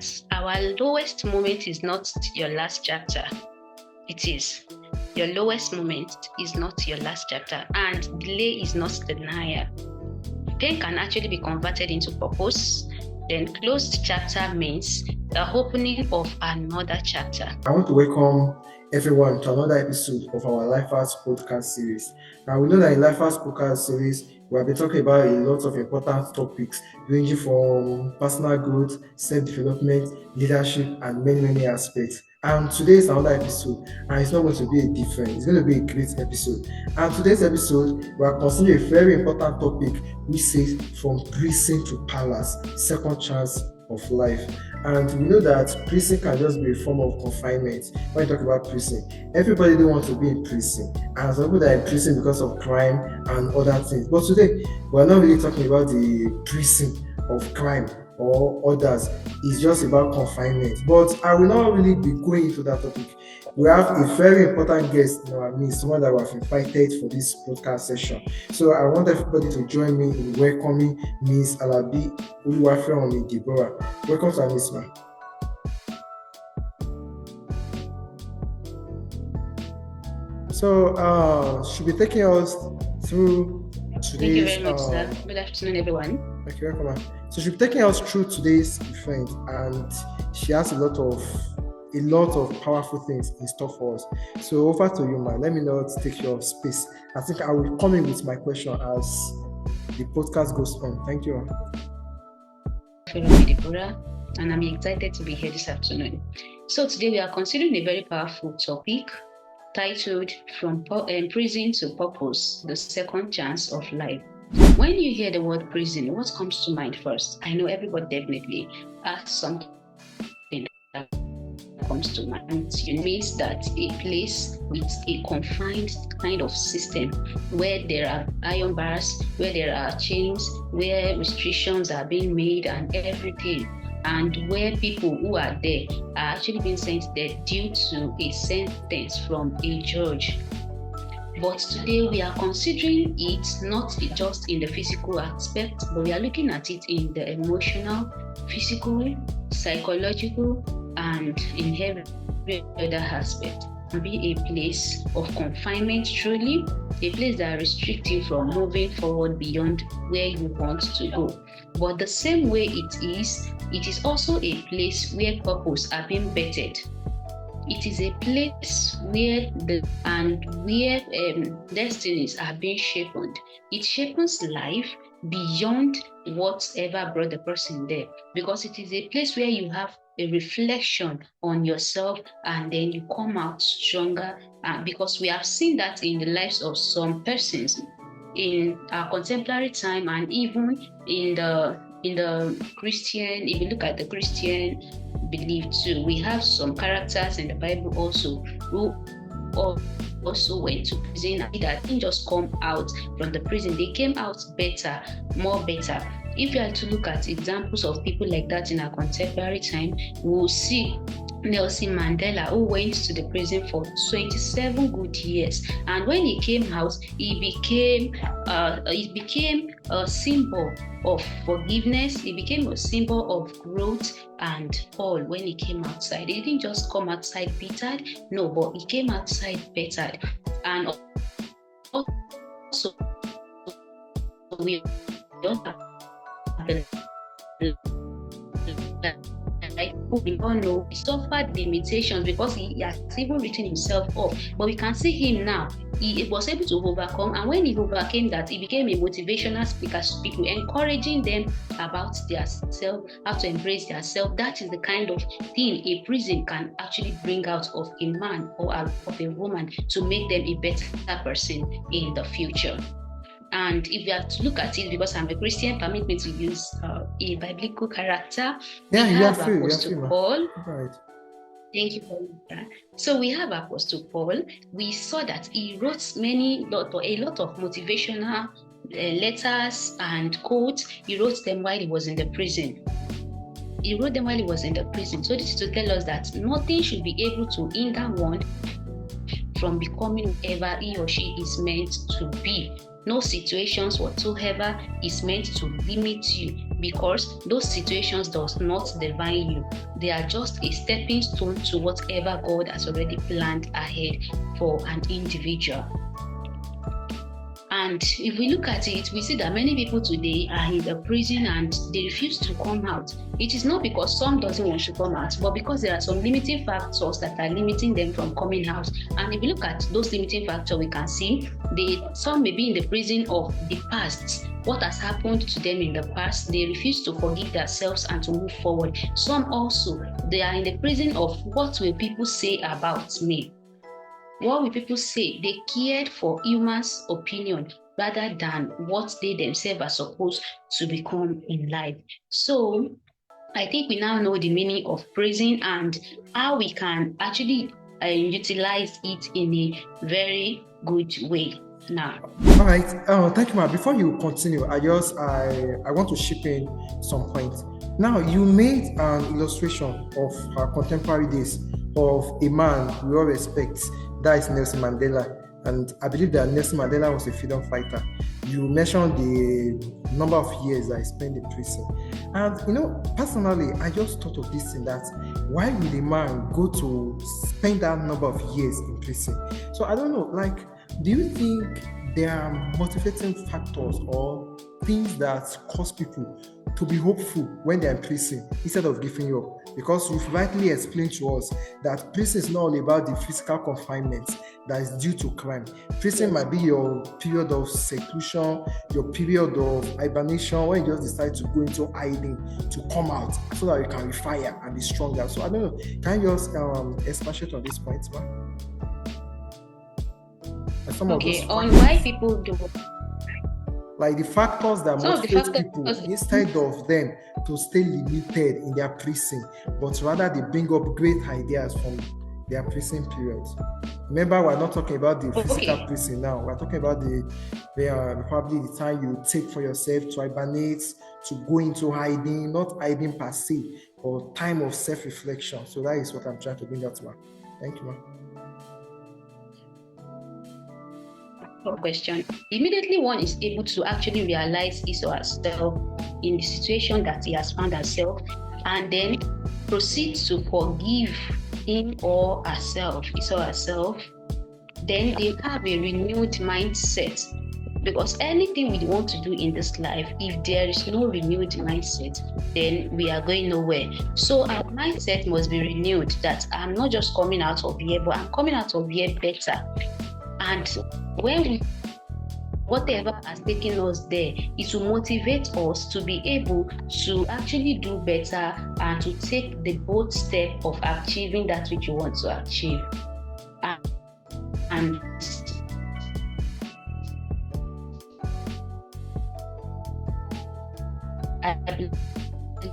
that our lowest moment is not your last chapter. It is. Your lowest moment is not your last chapter, and delay is not denial. Pain can actually be converted into purpose. Then closed chapter means the opening of another chapter. I want to welcome everyone to another episode of our Lifers podcast series. Now, we know that in Lifers podcast series, we have been talking about a lot of important topics ranging from personal growth, self-development, leadership, and many aspects. And today is another episode, and it's not going to be a different, it's going to be a great episode. And today's episode, we are considering a very important topic, which says from prison to palace, second chance of life. And we know that prison can just be a form of confinement. When you talk about prison, everybody don't want to be in prison, and some people are in prison because of crime and other things. But today, we're not really talking about the prison of crime or others. It's just about confinement. But I will not really be going into that topic. We have a very important guest in our midst, someone that we have invited for this podcast session. So I want everybody to join me in welcoming Miss Alabi Deborah. Welcome to our Miss Ma. So she'll be taking us through today's... Thank you very much, sir. Good afternoon, everyone. Thank you, welcome. So she'll be taking us through today's event, and she has a lot of powerful things in store for us. So over to you, man. Let me not take your space. I think I will come in with my question as the podcast goes on. Thank you. I'm Deborah, and I'm excited to be here this afternoon. So today we are considering a very powerful topic titled From Prison to Purpose, the Second Chance of Life. When you hear the word prison, what comes to mind first? I know everybody definitely has something that comes to mind. It means that a place with a confined kind of system where there are iron bars, where there are chains, where restrictions are being made and everything, and where people who are there are actually being sent there due to a sentence from a judge. But today we are considering it not just in the physical aspect, but we are looking at it in the emotional, physical, psychological, and in every other aspect. Be a place of confinement, truly, a place that restricts you from moving forward beyond where you want to go. But the same way it is also a place where purpose are being bettered. It is a place where destinies are being shaped. It shapes life beyond whatever brought the person there, because it is a place where you have a reflection on yourself and then you come out stronger. Because we have seen that in the lives of some persons in our contemporary time, and even in the Christian, if you look at the Christian belief too, we have some characters in the Bible also who also went to prison. That didn't just come out from the prison, they came out better, more better. If you are to look at examples of people like that in our contemporary time, we will see Nelson Mandela, who went to the prison for 27 good years, and when he came out, he became a symbol of forgiveness. He became a symbol of growth and all. When he came outside, he didn't just come outside bittered, no, but he came outside bettered. And also we don't have we all know he suffered limitations because he has even written himself off, but we can see him now. He was able to overcome, and when he overcame that, he became a motivational speaker to people, encouraging them about their self, how to embrace their self. That is the kind of thing a prison can actually bring out of a man or of a woman to make them a better person in the future. And if you have to look at it, because I'm a Christian, permit me to use a biblical character. Yeah, we have Apostle Paul. Right. Thank you for that. So we have Apostle Paul. We saw that he wrote a lot of motivational letters and quotes. He wrote them while he was in the prison. So this is to tell us that nothing should be able to hinder one from becoming whoever he or she is meant to be. No situations whatsoever is meant to limit you. because those situations does not define you. They are just a stepping stone to whatever God has already planned ahead for an individual. And if we look at it, we see that many people today are in the prison and they refuse to come out. It is not because some doesn't want to come out, but because there are some limiting factors that are limiting them from coming out. And if we look at those limiting factors, we can see some may be in the prison of the past. What has happened to them in the past, they refuse to forgive themselves and to move forward. Some also, they are in the prison of what will people say about me. What will people say? They cared for humans' opinion rather than what they themselves are supposed to become in life. So I think we now know the meaning of prison and how we can actually utilize it in a very good way now. All right. Thank you, ma. Before you continue, I want to chip in some points. Now, you made an illustration of our contemporary days of a man we all respect. That is Nelson Mandela. And I believe that Nelson Mandela was a freedom fighter. You mentioned the number of years that he spent in prison. And, personally, I just thought of this thing that why would a man go to spend that number of years in prison? So I don't know, do you think there are motivating factors or things that cause people to be hopeful when they're in prison instead of giving up? Because you've rightly explained to us that prison is not all about the physical confinement that is due to crime. Prison might be your period of seclusion, your period of hibernation, when you just decide to go into hiding to come out so that you can refire and be stronger. So I don't know, can you just expatiate on this point, man? Okay, on why people do. Like the factors that motivate people instead of them to stay limited in their prison, but rather they bring up great ideas from their prison periods. Remember, we're not talking about the physical prison now. We're talking about probably the time you take for yourself to hibernate, to go into hiding, not hiding per se, but time of self-reflection. So that is what I'm trying to bring out, man. Thank you, man. Question. Immediately one is able to actually realize his or herself in the situation that he has found herself and then proceed to forgive him or herself, his or herself, then they have a renewed mindset. Because anything we want to do in this life, if there is no renewed mindset, then we are going nowhere. So our mindset must be renewed that I'm not just coming out of here, but I'm coming out of here better. And when whatever has taken us there, it will motivate us to be able to actually do better and to take the bold step of achieving that which you want to achieve. And I believe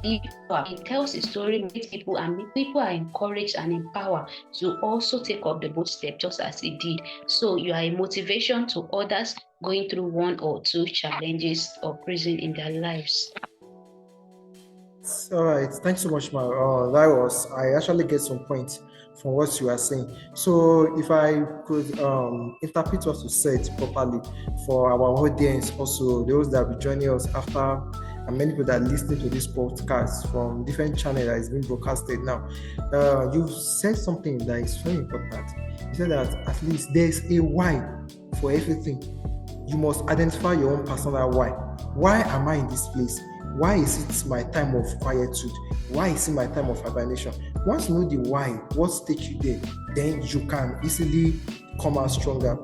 it tells a story, makes people are encouraged and empowered to also take up the bold step just as he did. So you are a motivation to others going through one or two challenges or prison in their lives. All right, thanks so much, Ma. I actually get some points from what you are saying. So if I could interpret what you said properly for our audience, also those that will be joining us after, and many people that are listening to this podcast from different channels that is being broadcasted now, you said something that is very important. You said that at least there's a why for everything. You must identify your own personal why. Why am I in this place? Why is it my time of quietude? Why is it my time of hibernation? Once you know the why, what takes you there, then you can easily come out stronger.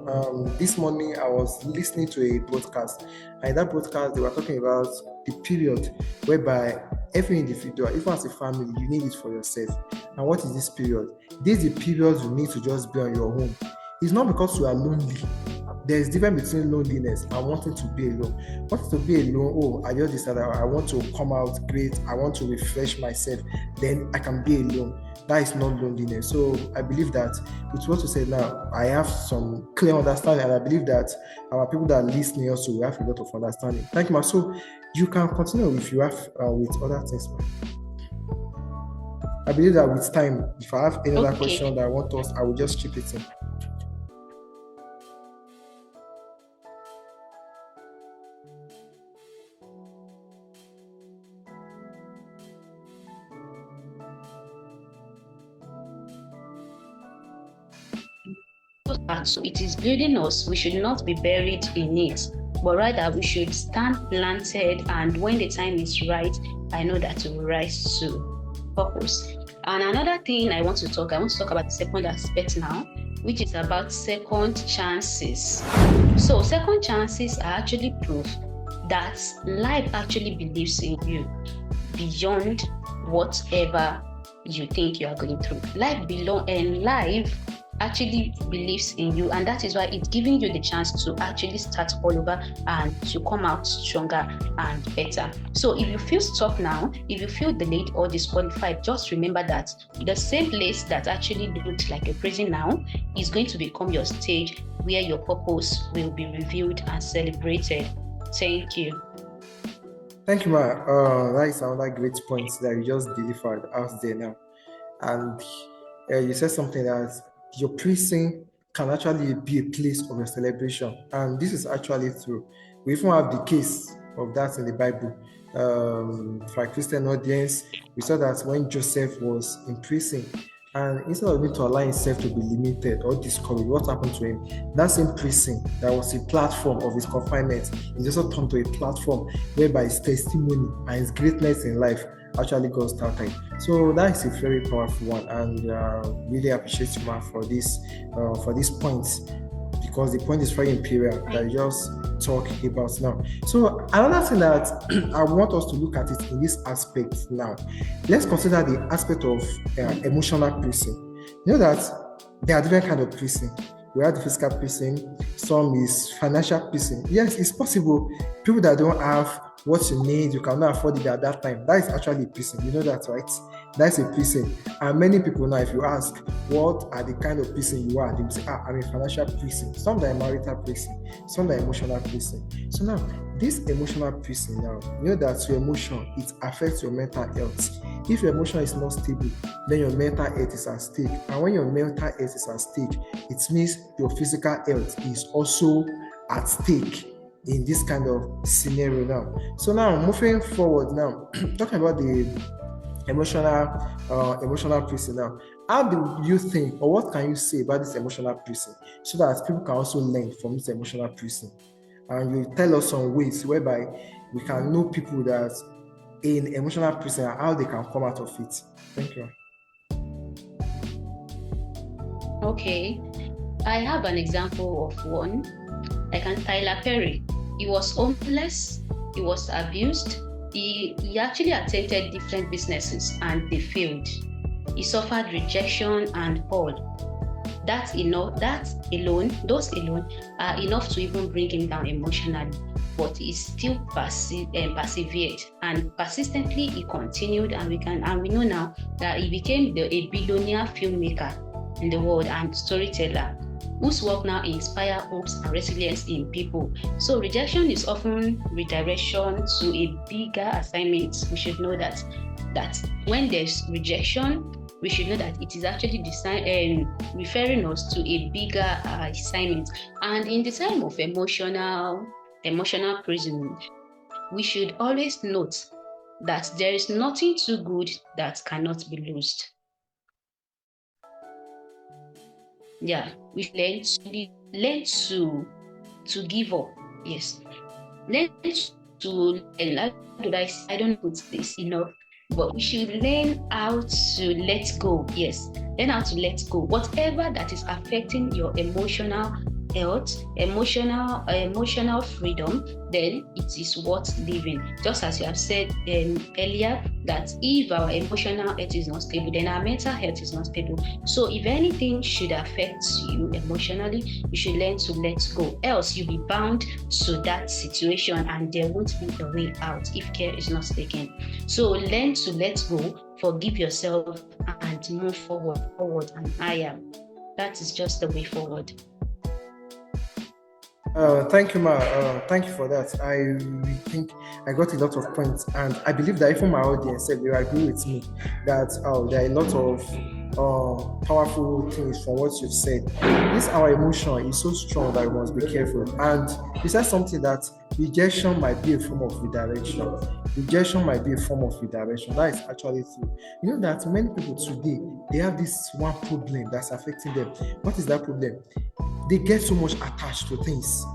This morning I was listening to a broadcast, and in that broadcast they were talking about the period whereby every individual, even as a family, you need it for yourself. And what is this period? This is the period you need to just be on your own. It's not because you are lonely. There's a difference between loneliness and wanting to be alone. Wanting to be alone, I just decided I want to come out great, I want to refresh myself, then I can be alone. That is not loneliness. So I believe that with what you said now, I have some clear understanding, and I believe that our people that are listening also will have a lot of understanding. Thank you, ma. So you can continue if you have with other things, ma. I believe that with time, if I have any other question that I want us, I will just chip it in. So it is building us. We should not be buried in it, but rather we should stand planted, and when the time is right, I know that we will rise to purpose. And another thing I want to talk about the second aspect now, which is about second chances. So second chances are actually proof that life actually believes in you beyond whatever you think you are going through. Life actually believes in you, and that is why it's giving you the chance to actually start all over and to come out stronger and better. So if you feel stuck now, if you feel delayed or disqualified, just remember that the same place that actually looked like a prison now is going to become your stage where your purpose will be revealed and celebrated. Thank you. Thank you, Ma. That is another great point that you just delivered out there now. And you said something that your prison can actually be a place of a celebration. And this is actually true. We even have the case of that in the Bible. For a Christian audience, we saw that when Joseph was in prison, and instead of him to allow himself to be limited or discouraged, what happened to him? That same prison that was a platform of his confinement, it also turned to a platform whereby his testimony and his greatness in life actually got started. So that is a very powerful one, and really appreciate you, Ma, for these points, because the point is very imperial that you just talk about now. So another thing that I want us to look at it in this aspect now. Let's consider the aspect of emotional prison. You know that there are different kinds of prison. We have the physical prison, some is financial prison. Yes, it's possible. People that don't have what you need, you cannot afford it at that time. That is actually a prison. You know that, right? That's a prison. And many people now, if you ask, what are the kind of prison you are, they will say, I'm in financial prison. Some are marital prison, some are emotional prison. So now, this emotional prison now, you know that your emotion, it affects your mental health. If your emotion is not stable, then your mental health is at stake. And when your mental health is at stake, it means your physical health is also at stake in this kind of scenario now. So now, moving forward now, talking about the emotional prison now. How do you think, or what can you say about this emotional prison, so that people can also learn from this emotional prison? And you tell us some ways whereby we can know people that in emotional prison and how they can come out of it. Thank you. Okay, I have an example of one. Tyler Perry. He was homeless, he was abused, he actually attempted different businesses and they failed. He suffered rejection and all. Those alone are enough to even bring him down emotionally. But he still persevered, and persistently he continued, and we know now that he became a billionaire filmmaker in the world and storyteller, whose work now inspire hopes and resilience in people. So rejection is often redirection to a bigger assignment. We should know that when there's rejection, we should know that it is actually referring us to a bigger assignment. And in the time of emotional prison, we should always note that there is nothing too good that cannot be lost. Yeah, we learn to give up. Yes, learn to I don't put this enough, but we should learn how to let go. Yes, learn how to let go. Whatever that is affecting your emotional health, emotional freedom, then it is worth living. Just as you have said earlier, that if our emotional health is not stable, then our mental health is not stable. So if anything should affect you emotionally, you should learn to let go. Else you'll be bound to that situation and there won't be a way out if care is not taken. So learn to let go, forgive yourself, and move forward and higher. That is just the way forward. Thank you, Ma. Thank you for that. I think I got a lot of points, and I believe that even my audience said they agree with me that there are a lot of powerful things from what you've said. This our emotion is so strong that we must be careful. And you said something that rejection might be a form of redirection. Rejection might be a form of redirection. That is actually true. You know that many people today, they have this one problem that's affecting them. What is that problem? they get so much attached to things.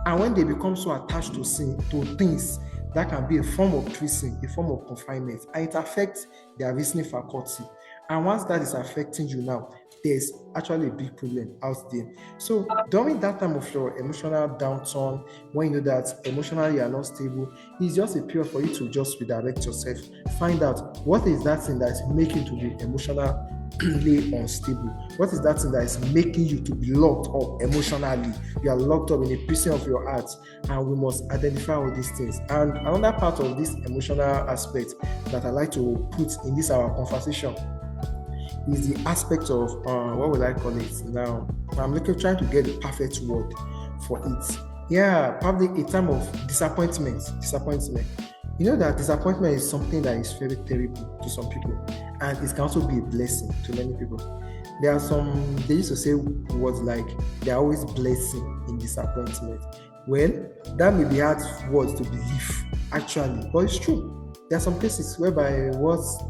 And when they become so attached to things, that can be a form of prison, a form of confinement, and it affects their reasoning faculty. And once that is affecting you now, there's actually a big problem out there. So during that time of your emotional downturn, when you know that emotionally you are not stable, it's just a period for you to just redirect yourself. Find out what is that thing that is making you to be emotionally unstable. What is that thing that is making you to be locked up emotionally? You are locked up in a prison of your heart, and we must identify all these things. And another part of this emotional aspect that I like to put in this our conversation is the aspect of what would I call it now? I'm trying to get the perfect word for it. Yeah, probably a time of disappointment. You know that disappointment is something that is very terrible to some people, and it can also be a blessing to many people. They used to say words like, they're always blessing in disappointment. Well, that may be hard words to believe, actually, but it's true. There are some cases whereby what's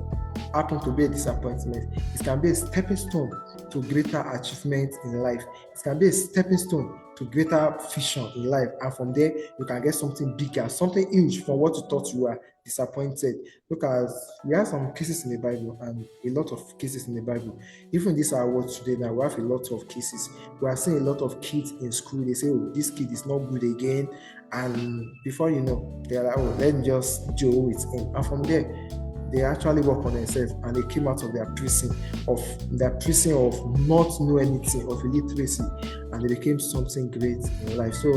happened to be a disappointment, it can be a stepping stone to greater achievement in life. It can be a stepping stone to greater vision in life, and from there you can get something bigger, something huge from what you thought you were disappointed. Because we have some cases in the Bible, and a lot of cases in the Bible. Even this our world today now, we have a lot of cases. We are seeing a lot of kids in school. They say, "Oh, this kid is not good again," and before you know, they're like, "Oh, let's just deal with him," and from there they actually work on themselves, and they came out of their prison of not know anything, of illiteracy, and they became something great in life. So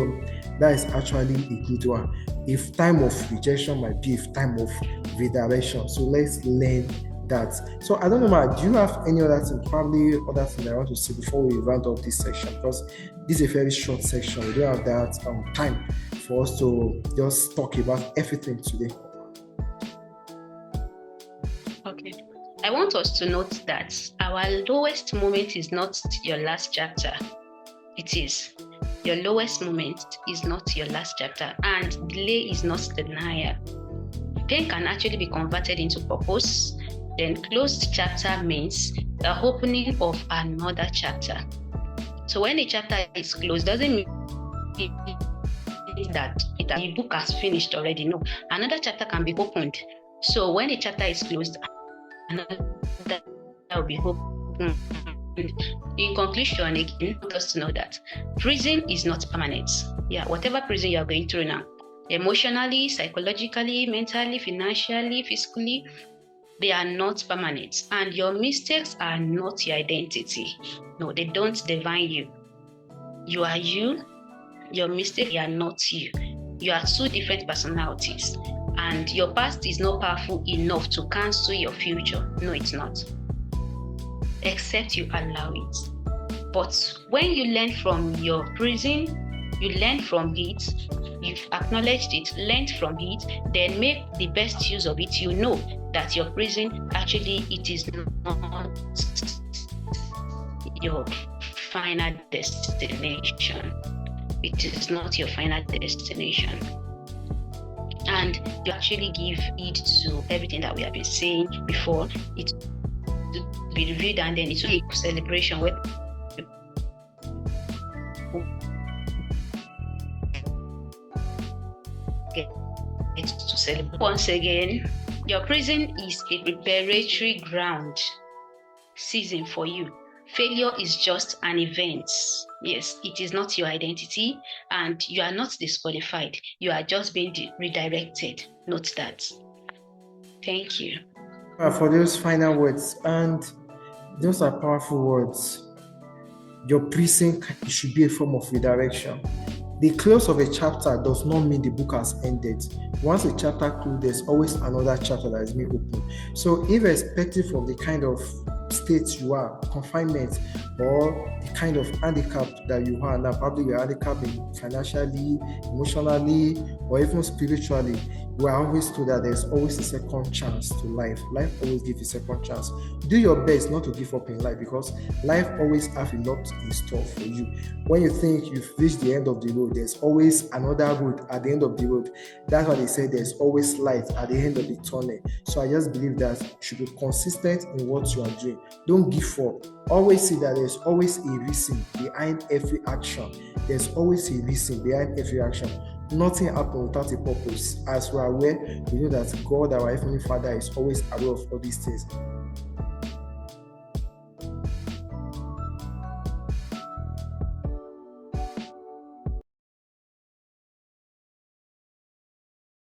that is actually a good one. If time of rejection might be a time of redirection, so let's learn that. So I don't know, Ma, do you have any other thing, probably other thing I want to say before we round up this section? Because this is a very short section. We don't have that time for us to just talk about everything today. Okay. I want us to note that our lowest moment is not your last chapter. It is. Your lowest moment is not your last chapter, and delay is not denial. Pain can actually be converted into purpose. Then closed chapter means the opening of another chapter. So when a chapter is closed, doesn't mean that the book has finished already. No, another chapter can be opened. So when a chapter is closed, another will be opened. In conclusion, again, just to know that prison is not permanent. Yeah, whatever prison you are going through now, emotionally, psychologically, mentally, financially, physically, they are not permanent. And your mistakes are not your identity. No, they don't define you. You are you. Your mistakes are not you. You are two different personalities. And your past is not powerful enough to cancel your future. No, it's not. Except you allow it. But when you learn from your prison, you learn from it, you've acknowledged it, learned from it, then make the best use of it. You know that your prison, actually, it is not your final destination. It is not your final destination. And you actually give heed to everything that we have been saying before. It will be reviewed, and then it will be a celebration where it's to celebrate. Once again, your prison is a preparatory ground season for you. Failure is just an event. Yes, it is not your identity, and you are not disqualified. You are just being redirected. Note that. Thank you. For those final words, and those are powerful words. Your prison should be a form of redirection. The close of a chapter does not mean the book has ended. Once a chapter closes, there's always another chapter that is being opened. So irrespective of the kind of state you are, confinement, or the kind of handicap that you are now, probably you're handicapped financially, emotionally, or even spiritually, we are always told that there's always a second chance to life. Life always gives a second chance. Do your best not to give up in life, because life always has a lot in store for you. When you think you've reached the end of the road, there's always another road at the end of the road. That's why they say there's always light at the end of the tunnel. So I just believe that you should be consistent in what you are doing. Don't give up. Always see that there's always a reason behind every action. There's always a reason behind every action. Nothing happens without a purpose. As we are aware, we know that God, our Heavenly Father, is always aware of all these things.